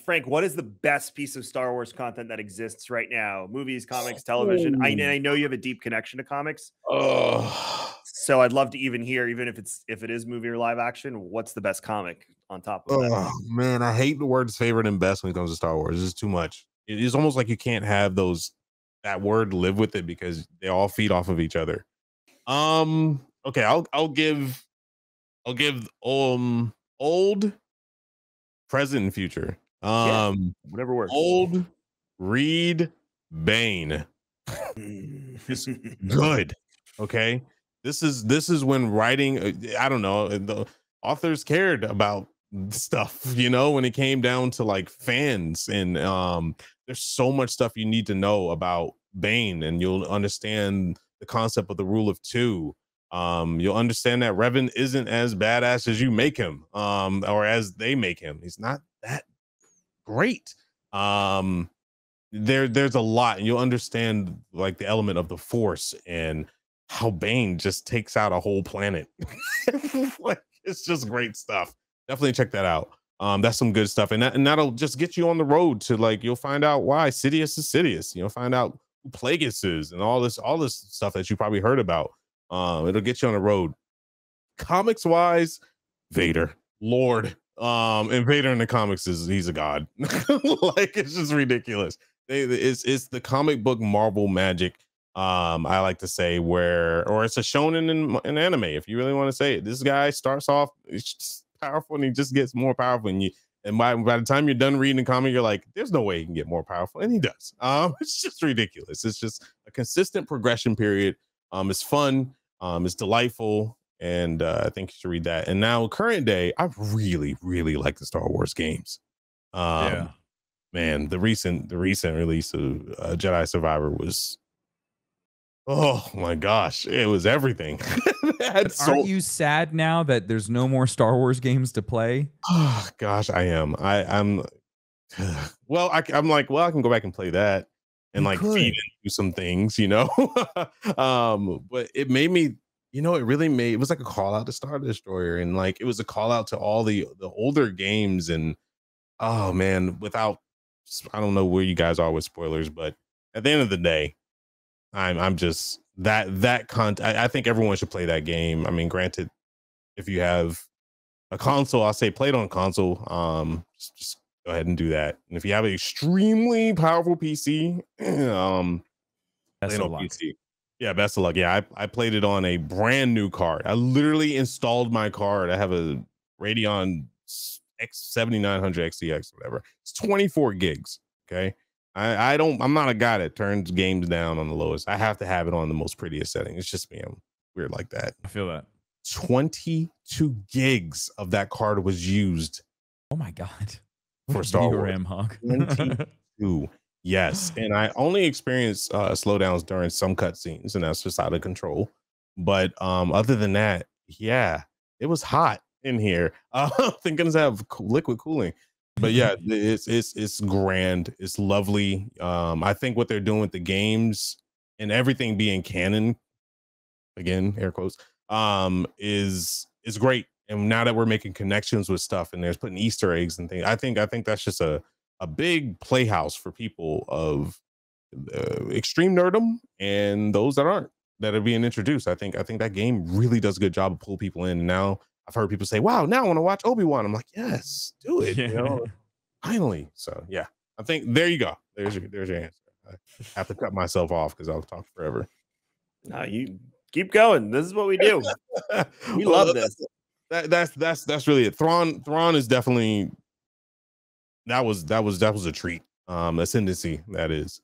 Frank, what is the best piece of Star Wars content that exists right now? Movies, comics, television. Oh. I know you have a deep connection to comics, Oh. so I'd love to even hear, even if it is movie or live action, what's the best comic on top of that? Oh man, I hate the words favorite and best when it comes to Star Wars. It's too much. It is almost like you can't have that word live with it because they all feed off of each other. Okay, I'll give old, present, and future. Yeah, whatever works. Old Reed Bane is good. Okay, this is when writing. I don't know. The authors cared about stuff, when it came down to like fans, and there's so much stuff you need to know about Bane, and you'll understand the concept of the rule of two. You'll understand that Revan isn't as badass as you make him, or as they make him. He's not that great. There's a lot, and you'll understand like the element of the Force and how Bane just takes out a whole planet. Like, it's just great stuff. Definitely check that out. That's some good stuff, and that'll just get you on the road to, like, you'll find out why Sidious is Sidious. You'll find out who Plagueis is, and all this stuff that you probably heard about. It'll get you on the road. Comics wise, Vader, Lord, and Vader in the comics he's a god. Like, it's just ridiculous. It's the comic book Marvel magic. I like to say, or it's a shonen in anime, if you really want to say it. This guy starts off, it's just powerful, and he just gets more powerful, and by the time you're done reading the comic, you're like, there's no way he can get more powerful, and he does. It's just ridiculous. It's just a consistent progression period. It's fun, it's delightful, and I think you should read that. And now, current day, I really, really like the Star Wars games. Yeah. Man, the recent release of Jedi Survivor was, oh my gosh, it was everything. Aren't you sad now that there's no more Star Wars games to play? Oh gosh, I am. I'm well, I'm like, well, I can go back and play that and feed into some things, but it made me, it was like a call out to Star Destroyer, and like it was a call out to all the older games. And oh man, I don't know where you guys are with spoilers, but at the end of the day, I'm just that content. I think everyone should play that game. I mean, granted, if you have a console, I'll say play it on console. Just go ahead and do that. And if you have an extremely powerful PC, Best of luck. PC. Yeah, best of luck. Yeah, I played it on a brand new card. I literally installed my card. I have a Radeon X7900 XTX, whatever. It's 24 gigs. Okay. I'm not a guy that turns games down on the lowest. I have to have it on the most prettiest setting. It's just me. I'm weird like that. I feel that. 22 gigs of that card was used. Oh my God. For Star Wars. RAM hog. 22. Yes. And I only experienced slowdowns during some cutscenes, and that's just out of control. But other than that, yeah, it was hot in here. Thinking to have liquid cooling. But yeah, it's grand. It's lovely. I think what they're doing with the games and everything being canon, again, air quotes, is great. And now that we're making connections with stuff and there's putting Easter eggs and things, I think that's just a big playhouse for people of extreme nerdom and those that aren't, that are being introduced. I think that game really does a good job of pull people in. And now I've heard people say, wow, now I want to watch Obi-Wan. I'm like, yes, do it. Yeah. Finally. So yeah, I think there you go. There's your answer. I have to cut myself off because I'll talk forever. No, you keep going. This is what we do. We love this. That's really it. Thrawn is definitely, that was a treat. Ascendancy, that is.